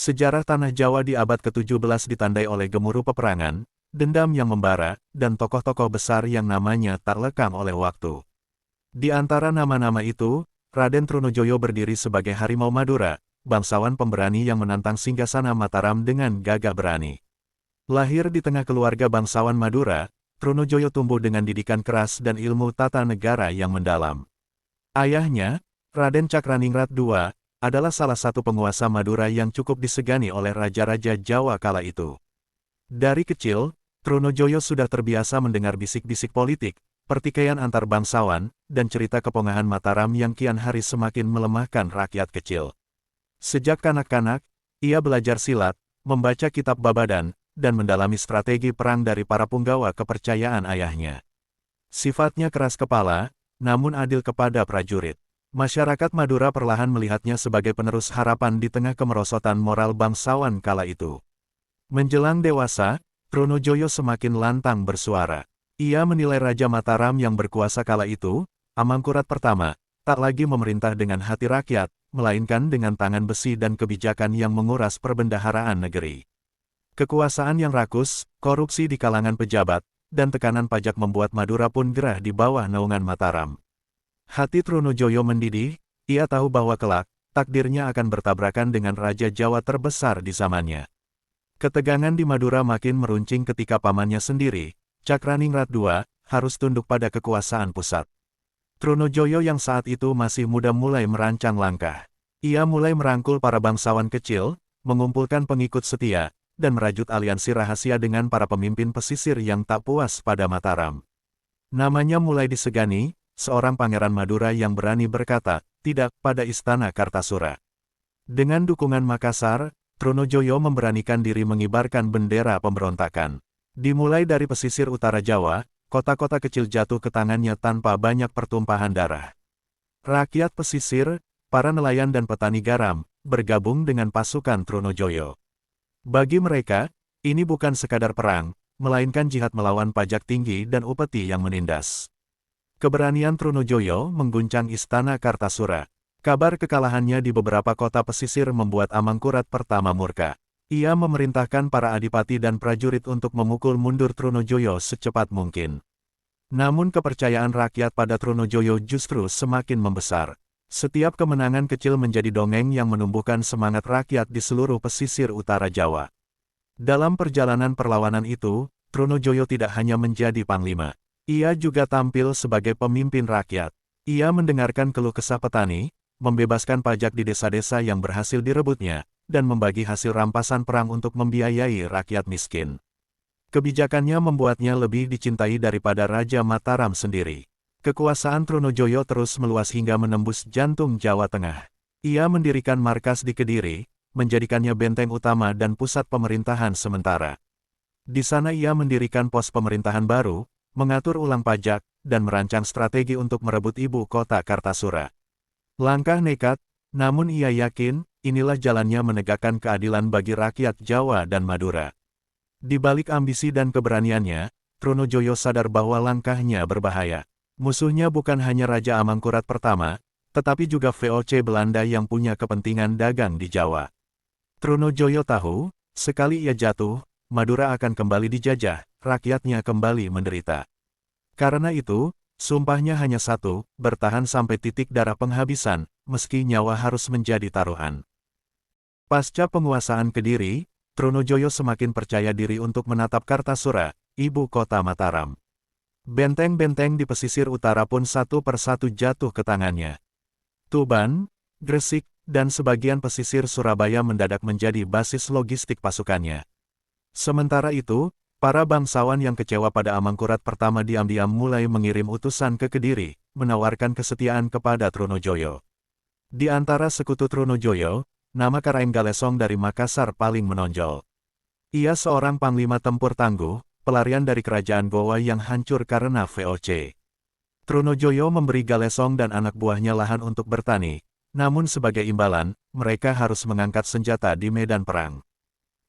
Sejarah tanah Jawa di abad ke-17 ditandai oleh gemuruh peperangan, dendam yang membara, dan tokoh-tokoh besar yang namanya tak lekang oleh waktu. Di antara nama-nama itu, Raden Trunojoyo berdiri sebagai harimau Madura, bangsawan pemberani yang menantang singgasana Mataram dengan gagah berani. Lahir di tengah keluarga bangsawan Madura, Trunojoyo tumbuh dengan didikan keras dan ilmu tata negara yang mendalam. Ayahnya, Raden Cakraningrat II, adalah salah satu penguasa Madura yang cukup disegani oleh raja-raja Jawa kala itu. Dari kecil, Trunojoyo sudah terbiasa mendengar bisik-bisik politik, pertikaian antar bangsawan, dan cerita kepongahan Mataram yang kian hari semakin melemahkan rakyat kecil. Sejak kanak-kanak, ia belajar silat, membaca kitab Babadan, dan mendalami strategi perang dari para punggawa kepercayaan ayahnya. Sifatnya keras kepala, namun adil kepada prajurit. Masyarakat Madura perlahan melihatnya sebagai penerus harapan di tengah kemerosotan moral bangsawan kala itu. Menjelang dewasa, Trunojoyo semakin lantang bersuara. Ia menilai Raja Mataram yang berkuasa kala itu, Amangkurat I, tak lagi memerintah dengan hati rakyat, melainkan dengan tangan besi dan kebijakan yang menguras perbendaharaan negeri. Kekuasaan yang rakus, korupsi di kalangan pejabat, dan tekanan pajak membuat Madura pun gerah di bawah naungan Mataram. Hati Trunojoyo mendidih, ia tahu bahwa kelak, takdirnya akan bertabrakan dengan Raja Jawa terbesar di zamannya. Ketegangan di Madura makin meruncing ketika pamannya sendiri, Cakraningrat II, harus tunduk pada kekuasaan pusat. Trunojoyo yang saat itu masih muda mulai merancang langkah. Ia mulai merangkul para bangsawan kecil, mengumpulkan pengikut setia, dan merajut aliansi rahasia dengan para pemimpin pesisir yang tak puas pada Mataram. Namanya mulai disegani, seorang pangeran Madura yang berani berkata, tidak, pada istana Kartasura. Dengan dukungan Makassar, Trunojoyo memberanikan diri mengibarkan bendera pemberontakan. Dimulai dari pesisir utara Jawa, kota-kota kecil jatuh ke tangannya tanpa banyak pertumpahan darah. Rakyat pesisir, para nelayan dan petani garam, bergabung dengan pasukan Trunojoyo. Bagi mereka, ini bukan sekadar perang, melainkan jihad melawan pajak tinggi dan upeti yang menindas. Keberanian Trunojoyo mengguncang istana Kartasura. Kabar kekalahannya di beberapa kota pesisir membuat Amangkurat I murka. Ia memerintahkan para adipati dan prajurit untuk memukul mundur Trunojoyo secepat mungkin. Namun kepercayaan rakyat pada Trunojoyo justru semakin membesar. Setiap kemenangan kecil menjadi dongeng yang menumbuhkan semangat rakyat di seluruh pesisir utara Jawa. Dalam perjalanan perlawanan itu, Trunojoyo tidak hanya menjadi panglima. Ia juga tampil sebagai pemimpin rakyat. Ia mendengarkan keluh kesah petani, membebaskan pajak di desa-desa yang berhasil direbutnya, dan membagi hasil rampasan perang untuk membiayai rakyat miskin. Kebijakannya membuatnya lebih dicintai daripada Raja Mataram sendiri. Kekuasaan Trunojoyo terus meluas hingga menembus jantung Jawa Tengah. Ia mendirikan markas di Kediri, menjadikannya benteng utama dan pusat pemerintahan sementara. Di sana ia mendirikan pos pemerintahan baru, mengatur ulang pajak, dan merancang strategi untuk merebut ibu kota Kartasura. Langkah nekat, namun ia yakin, inilah jalannya menegakkan keadilan bagi rakyat Jawa dan Madura. Di balik ambisi dan keberaniannya, Trunojoyo sadar bahwa langkahnya berbahaya. Musuhnya bukan hanya Raja Amangkurat I, tetapi juga VOC Belanda yang punya kepentingan dagang di Jawa. Trunojoyo tahu, sekali ia jatuh, Madura akan kembali dijajah, rakyatnya kembali menderita. Karena itu, sumpahnya hanya satu, bertahan sampai titik darah penghabisan, meski nyawa harus menjadi taruhan. Pasca penguasaan Kediri, Trunojoyo semakin percaya diri untuk menatap Kartasura, ibu kota Mataram. Benteng-benteng di pesisir utara pun satu persatu jatuh ke tangannya. Tuban, Gresik, dan sebagian pesisir Surabaya mendadak menjadi basis logistik pasukannya. Sementara itu, para bangsawan yang kecewa pada Amangkurat I diam-diam mulai mengirim utusan ke Kediri, menawarkan kesetiaan kepada Trunojoyo. Di antara sekutu Trunojoyo, nama Karaeng Galesong dari Makassar paling menonjol. Ia seorang panglima tempur tangguh, pelarian dari kerajaan Gowa yang hancur karena VOC. Trunojoyo memberi Galesong dan anak buahnya lahan untuk bertani, namun sebagai imbalan, mereka harus mengangkat senjata di medan perang.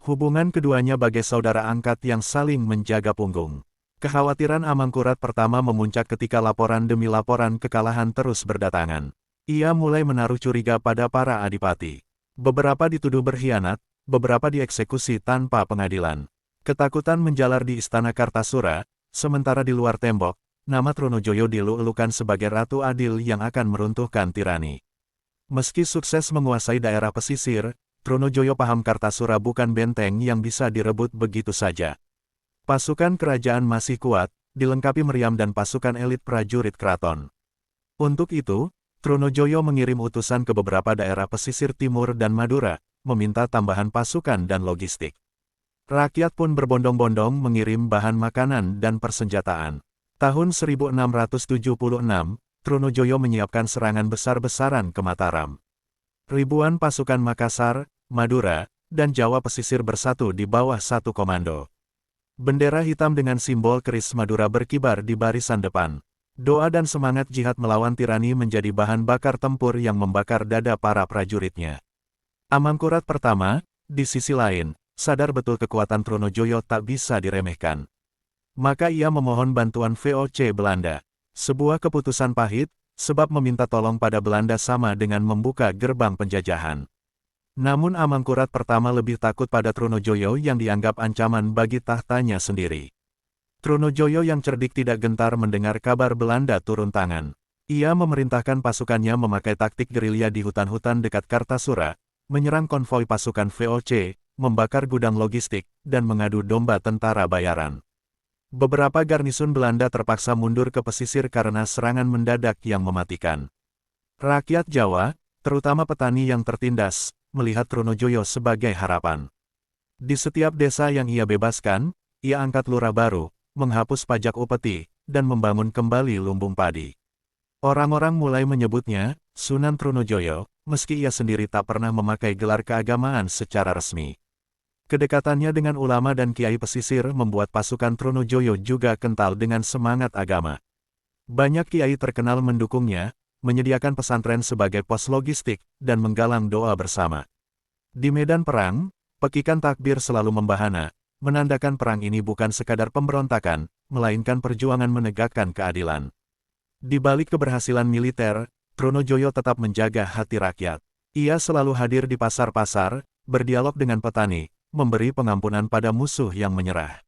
Hubungan keduanya bagai saudara angkat yang saling menjaga punggung. Kekhawatiran Amangkurat I memuncak ketika laporan demi laporan kekalahan terus berdatangan. Ia mulai menaruh curiga pada para adipati. Beberapa dituduh berkhianat, beberapa dieksekusi tanpa pengadilan. Ketakutan menjalar di istana Kartasura, sementara di luar tembok, nama Trunojoyo dielu-elukan sebagai Ratu Adil yang akan meruntuhkan tirani. Meski sukses menguasai daerah pesisir, Trunojoyo paham Kartasura bukan benteng yang bisa direbut begitu saja. Pasukan kerajaan masih kuat, dilengkapi meriam dan pasukan elit prajurit keraton. Untuk itu, Trunojoyo mengirim utusan ke beberapa daerah pesisir timur dan Madura, meminta tambahan pasukan dan logistik. Rakyat pun berbondong-bondong mengirim bahan makanan dan persenjataan. Tahun 1676, Trunojoyo menyiapkan serangan besar-besaran ke Mataram. Ribuan pasukan Makassar, Madura, dan Jawa pesisir bersatu di bawah satu komando. Bendera hitam dengan simbol keris Madura berkibar di barisan depan. Doa dan semangat jihad melawan tirani menjadi bahan bakar tempur yang membakar dada para prajuritnya. Amangkurat pertama, di sisi lain, sadar betul kekuatan Trunojoyo tak bisa diremehkan. Maka ia memohon bantuan VOC Belanda. Sebuah keputusan pahit, sebab meminta tolong pada Belanda sama dengan membuka gerbang penjajahan. Namun Amangkurat pertama lebih takut pada Trunojoyo yang dianggap ancaman bagi tahtanya sendiri. Trunojoyo yang cerdik tidak gentar mendengar kabar Belanda turun tangan. Ia memerintahkan pasukannya memakai taktik gerilya di hutan-hutan dekat Kartasura, menyerang konvoi pasukan VOC, membakar gudang logistik, dan mengadu domba tentara bayaran. Beberapa garnisun Belanda terpaksa mundur ke pesisir karena serangan mendadak yang mematikan. Rakyat Jawa, terutama petani yang tertindas, melihat Trunojoyo sebagai harapan. Di setiap desa yang ia bebaskan, ia angkat lurah baru, menghapus pajak upeti, dan membangun kembali lumbung padi. Orang-orang mulai menyebutnya Sunan Trunojoyo, meski ia sendiri tak pernah memakai gelar keagamaan secara resmi. Kedekatannya dengan ulama dan kiai pesisir membuat pasukan Trunojoyo juga kental dengan semangat agama. Banyak kiai terkenal mendukungnya, menyediakan pesantren sebagai pos logistik, dan menggalang doa bersama. Di medan perang, pekikan takbir selalu membahana, menandakan perang ini bukan sekadar pemberontakan, melainkan perjuangan menegakkan keadilan. Di balik keberhasilan militer, Trunojoyo tetap menjaga hati rakyat. Ia selalu hadir di pasar-pasar, berdialog dengan petani, memberi pengampunan pada musuh yang menyerah.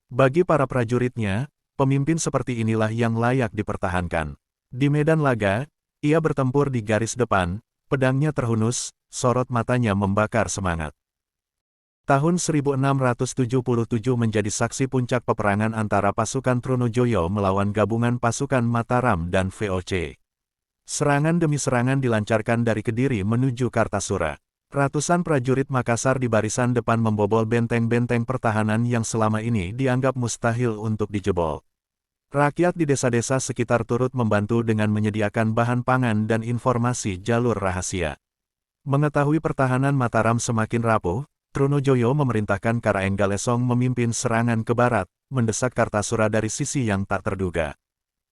Bagi para prajuritnya, pemimpin seperti inilah yang layak dipertahankan. Di medan laga, ia bertempur di garis depan, pedangnya terhunus, sorot matanya membakar semangat. Tahun 1677 menjadi saksi puncak peperangan antara pasukan Trunojoyo melawan gabungan pasukan Mataram dan VOC. Serangan demi serangan dilancarkan dari Kediri menuju Kartasura. Ratusan prajurit Makassar di barisan depan membobol benteng-benteng pertahanan yang selama ini dianggap mustahil untuk dijebol. Rakyat di desa-desa sekitar turut membantu dengan menyediakan bahan pangan dan informasi jalur rahasia. Mengetahui pertahanan Mataram semakin rapuh, Trunojoyo memerintahkan Karaeng Galesong memimpin serangan ke barat, mendesak Kartasura dari sisi yang tak terduga.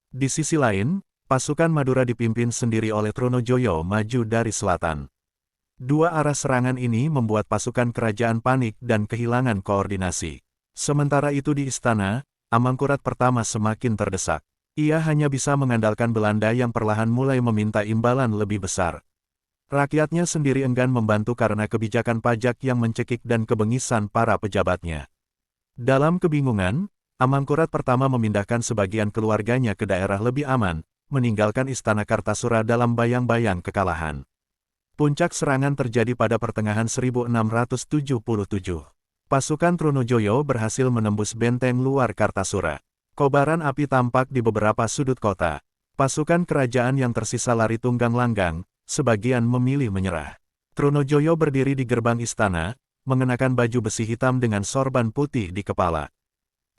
Di sisi lain, pasukan Madura dipimpin sendiri oleh Trunojoyo maju dari selatan. Dua arah serangan ini membuat pasukan kerajaan panik dan kehilangan koordinasi. Sementara itu di istana, Amangkurat pertama semakin terdesak. Ia hanya bisa mengandalkan Belanda yang perlahan mulai meminta imbalan lebih besar. Rakyatnya sendiri enggan membantu karena kebijakan pajak yang mencekik dan kebengisan para pejabatnya. Dalam kebingungan, Amangkurat pertama memindahkan sebagian keluarganya ke daerah lebih aman, meninggalkan istana Kartasura dalam bayang-bayang kekalahan. Puncak serangan terjadi pada pertengahan 1677. Pasukan Trunojoyo berhasil menembus benteng luar Kartasura. Kobaran api tampak di beberapa sudut kota. Pasukan kerajaan yang tersisa lari tunggang langgang, sebagian memilih menyerah. Trunojoyo berdiri di gerbang istana, mengenakan baju besi hitam dengan sorban putih di kepala.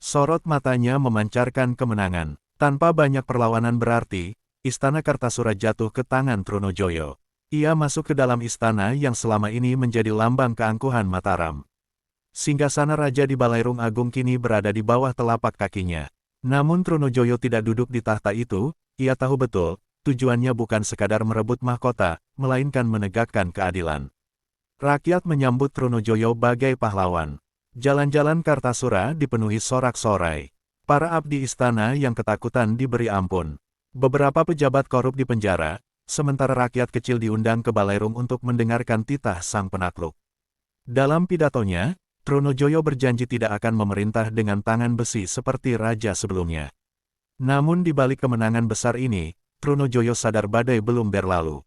Sorot matanya memancarkan kemenangan. Tanpa banyak perlawanan berarti, istana Kartasura jatuh ke tangan Trunojoyo. Ia masuk ke dalam istana yang selama ini menjadi lambang keangkuhan Mataram. Singgasana Raja di Balairung Agung kini berada di bawah telapak kakinya. Namun Trunojoyo tidak duduk di tahta itu, ia tahu betul, tujuannya bukan sekadar merebut mahkota, melainkan menegakkan keadilan. Rakyat menyambut Trunojoyo bagai pahlawan. Jalan-jalan Kartasura dipenuhi sorak-sorai. Para abdi istana yang ketakutan diberi ampun. Beberapa pejabat korup dipenjara, sementara rakyat kecil diundang ke Balairung untuk mendengarkan titah sang penakluk. Dalam pidatonya, Trunojoyo berjanji tidak akan memerintah dengan tangan besi seperti raja sebelumnya. Namun di balik kemenangan besar ini, Trunojoyo sadar badai belum berlalu.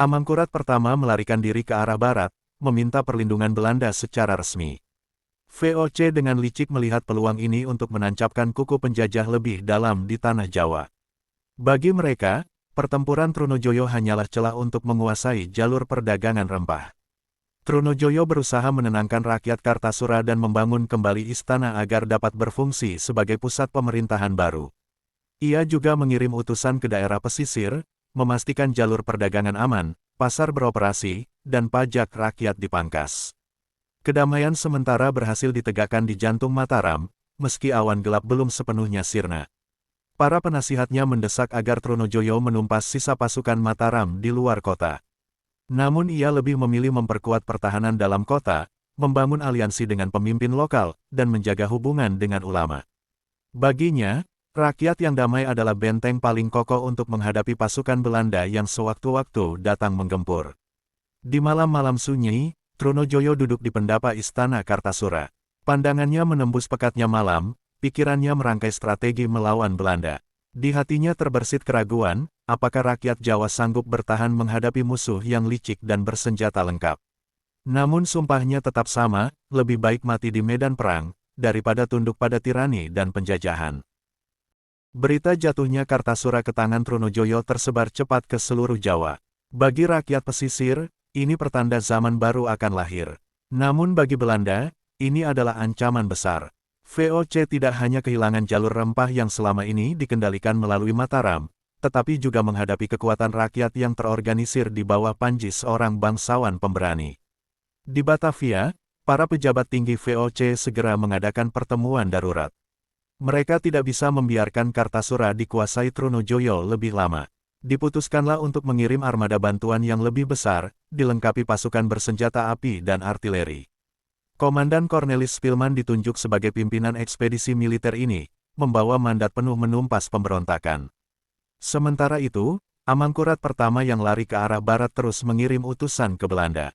Amangkurat pertama melarikan diri ke arah barat, meminta perlindungan Belanda secara resmi. VOC dengan licik melihat peluang ini untuk menancapkan kuku penjajah lebih dalam di tanah Jawa. Bagi mereka, pertempuran Trunojoyo hanyalah celah untuk menguasai jalur perdagangan rempah. Trunojoyo berusaha menenangkan rakyat Kartasura dan membangun kembali istana agar dapat berfungsi sebagai pusat pemerintahan baru. Ia juga mengirim utusan ke daerah pesisir, memastikan jalur perdagangan aman, pasar beroperasi, dan pajak rakyat dipangkas. Kedamaian sementara berhasil ditegakkan di jantung Mataram, meski awan gelap belum sepenuhnya sirna. Para penasihatnya mendesak agar Trunojoyo menumpas sisa pasukan Mataram di luar kota. Namun ia lebih memilih memperkuat pertahanan dalam kota, membangun aliansi dengan pemimpin lokal, dan menjaga hubungan dengan ulama. Baginya, rakyat yang damai adalah benteng paling kokoh untuk menghadapi pasukan Belanda yang sewaktu-waktu datang menggempur. Di malam-malam sunyi, Trunojoyo duduk di pendapa istana Kartasura. Pandangannya menembus pekatnya malam, pikirannya merangkai strategi melawan Belanda. Di hatinya terbersit keraguan, apakah rakyat Jawa sanggup bertahan menghadapi musuh yang licik dan bersenjata lengkap. Namun sumpahnya tetap sama, lebih baik mati di medan perang, daripada tunduk pada tirani dan penjajahan. Berita jatuhnya Kartasura ke tangan Trunojoyo tersebar cepat ke seluruh Jawa. Bagi rakyat pesisir, ini pertanda zaman baru akan lahir. Namun bagi Belanda, ini adalah ancaman besar. VOC tidak hanya kehilangan jalur rempah yang selama ini dikendalikan melalui Mataram, tetapi juga menghadapi kekuatan rakyat yang terorganisir di bawah panji seorang bangsawan pemberani. Di Batavia, para pejabat tinggi VOC segera mengadakan pertemuan darurat. Mereka tidak bisa membiarkan Kartasura dikuasai Trunojoyo lebih lama. Diputuskanlah untuk mengirim armada bantuan yang lebih besar, dilengkapi pasukan bersenjata api dan artileri. Komandan Cornelis Spilman ditunjuk sebagai pimpinan ekspedisi militer ini, membawa mandat penuh menumpas pemberontakan. Sementara itu, Amangkurat pertama yang lari ke arah barat terus mengirim utusan ke Belanda.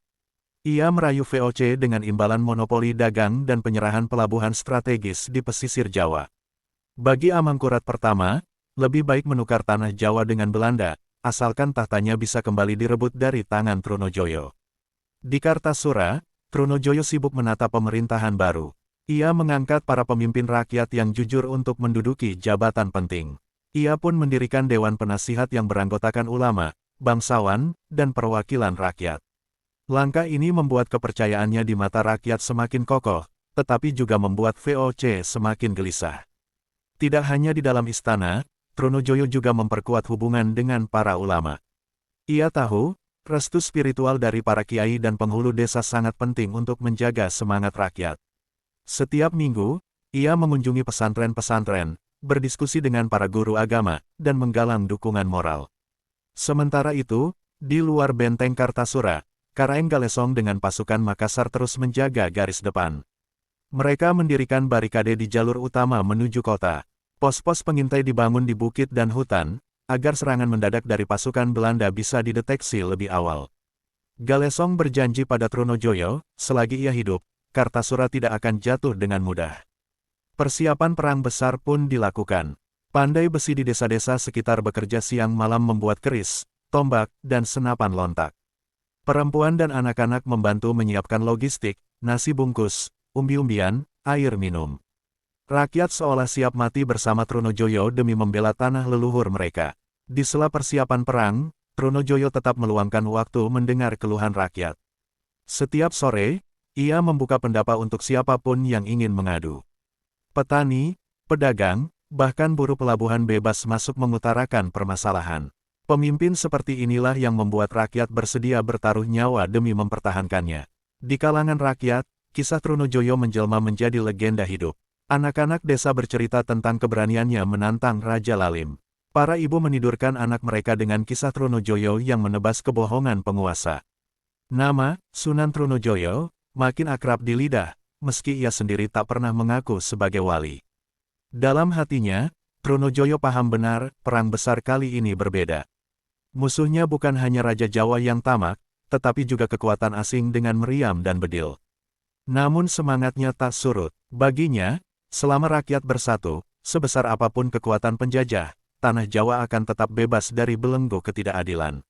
Ia merayu VOC dengan imbalan monopoli dagang dan penyerahan pelabuhan strategis di pesisir Jawa. Bagi Amangkurat pertama, lebih baik menukar tanah Jawa dengan Belanda, asalkan tahtanya bisa kembali direbut dari tangan Trunojoyo. Di Kartasura, Trunojoyo sibuk menata pemerintahan baru. Ia mengangkat para pemimpin rakyat yang jujur untuk menduduki jabatan penting. Ia pun mendirikan Dewan Penasihat yang beranggotakan ulama, bangsawan, dan perwakilan rakyat. Langkah ini membuat kepercayaannya di mata rakyat semakin kokoh, tetapi juga membuat VOC semakin gelisah. Tidak hanya di dalam istana, Trunojoyo juga memperkuat hubungan dengan para ulama. Ia tahu, restu spiritual dari para kiai dan penghulu desa sangat penting untuk menjaga semangat rakyat. Setiap minggu, ia mengunjungi pesantren-pesantren, berdiskusi dengan para guru agama, dan menggalang dukungan moral. Sementara itu, di luar benteng Kartasura, Karaeng Galesong dengan pasukan Makassar terus menjaga garis depan. Mereka mendirikan barikade di jalur utama menuju kota. Pos-pos pengintai dibangun di bukit dan hutan, agar serangan mendadak dari pasukan Belanda bisa dideteksi lebih awal. Galesong berjanji pada Trunojoyo, selagi ia hidup, Kartasura tidak akan jatuh dengan mudah. Persiapan perang besar pun dilakukan. Pandai besi di desa-desa sekitar bekerja siang malam membuat keris, tombak, dan senapan lontak. Perempuan dan anak-anak membantu menyiapkan logistik, nasi bungkus, umbi-umbian, air minum. Rakyat seolah siap mati bersama Trunojoyo demi membela tanah leluhur mereka. Di sela persiapan perang, Trunojoyo tetap meluangkan waktu mendengar keluhan rakyat. Setiap sore, ia membuka pendapa untuk siapapun yang ingin mengadu. Petani, pedagang, bahkan buruh pelabuhan bebas masuk mengutarakan permasalahan. Pemimpin seperti inilah yang membuat rakyat bersedia bertaruh nyawa demi mempertahankannya. Di kalangan rakyat, kisah Trunojoyo menjelma menjadi legenda hidup. Anak-anak desa bercerita tentang keberaniannya menantang Raja Lalim. Para ibu menidurkan anak mereka dengan kisah Trunojoyo yang menebas kebohongan penguasa. Nama, Sunan Trunojoyo, makin akrab di lidah, meski ia sendiri tak pernah mengaku sebagai wali. Dalam hatinya, Trunojoyo paham benar, perang besar kali ini berbeda. Musuhnya bukan hanya Raja Jawa yang tamak, tetapi juga kekuatan asing dengan meriam dan bedil. Namun semangatnya tak surut. Baginya, selama rakyat bersatu, sebesar apapun kekuatan penjajah, tanah Jawa akan tetap bebas dari belenggu ketidakadilan.